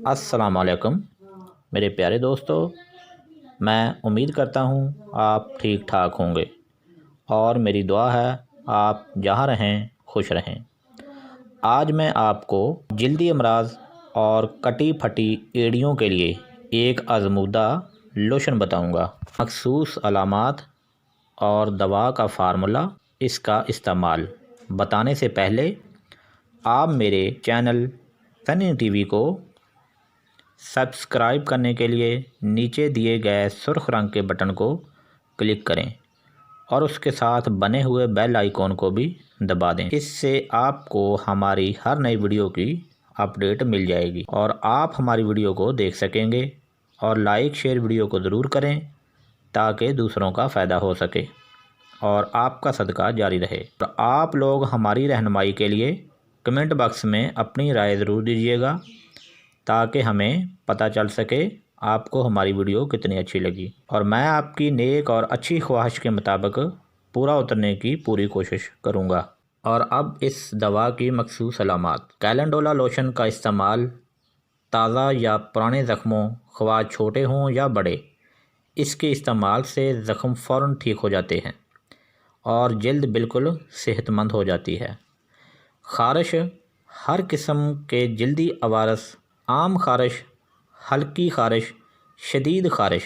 السلام علیکم میرے پیارے دوستو، میں امید کرتا ہوں آپ ٹھیک ٹھاک ہوں گے اور میری دعا ہے آپ جہاں رہیں خوش رہیں۔ آج میں آپ کو جلدی امراض اور کٹی پھٹی ایڑیوں کے لیے ایک آزمودہ لوشن بتاؤں گا۔ مخصوص علامات اور دوا کا فارمولہ، اس کا استعمال بتانے سے پہلے آپ میرے چینل سنی ٹی وی کو سبسکرائب کرنے کے لیے نیچے دیے گئے سرخ رنگ کے بٹن کو کلک کریں اور اس کے ساتھ بنے ہوئے بیل آئیکن کو بھی دبا دیں۔ اس سے آپ کو ہماری ہر نئی ویڈیو کی اپڈیٹ مل جائے گی اور آپ ہماری ویڈیو کو دیکھ سکیں گے۔ اور لائک شیئر ویڈیو کو ضرور کریں تاکہ دوسروں کا فائدہ ہو سکے اور آپ کا صدقہ جاری رہے۔ اور آپ لوگ ہماری رہنمائی کے لیے کمنٹ باکس میں اپنی رائے ضرور دیجیے گا تاکہ ہمیں پتہ چل سکے آپ کو ہماری ویڈیو کتنی اچھی لگی، اور میں آپ کی نیک اور اچھی خواہش کے مطابق پورا اترنے کی پوری کوشش کروں گا۔ اور اب اس دوا کی مخصوص علامات۔ کیلنڈولا لوشن کا استعمال تازہ یا پرانے زخموں، خواہ چھوٹے ہوں یا بڑے، اس کے استعمال سے زخم فوراً ٹھیک ہو جاتے ہیں اور جلد بالکل صحت مند ہو جاتی ہے۔ خارش، ہر قسم کے جلدی عوارض، عام خارش، ہلکی خارش، شدید خارش،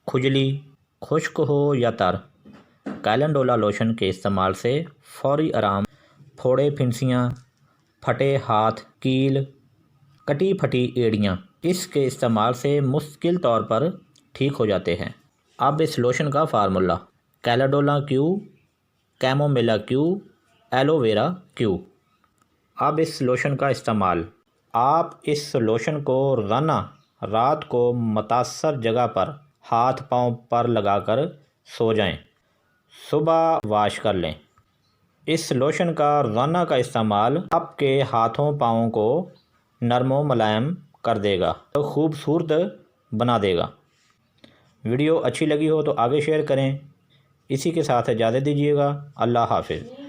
کھجلی، خشک ہو یا تر، کیلنڈولا لوشن کے استعمال سے فوری آرام۔ پھوڑے، پھنسیاں، پھٹے ہاتھ، کیل، کٹی پھٹی ایڑیاں، اس کے استعمال سے مستقل طور پر ٹھیک ہو جاتے ہیں۔ اب اس لوشن کا فارمولہ۔ کیلنڈولا کیو، کیمومیلا کیو، ایلو ویرا کیو۔ اب اس لوشن کا استعمال۔ آپ اس لوشن کو روزانہ رات کو متاثر جگہ پر ہاتھ پاؤں پر لگا کر سو جائیں، صبح واش کر لیں۔ اس لوشن کا روزانہ کا استعمال آپ کے ہاتھوں پاؤں کو نرم و ملائم کر دے گا، تو خوبصورت بنا دے گا۔ ویڈیو اچھی لگی ہو تو آگے شیئر کریں۔ اسی کے ساتھ اجازت دیجیے گا۔ اللہ حافظ۔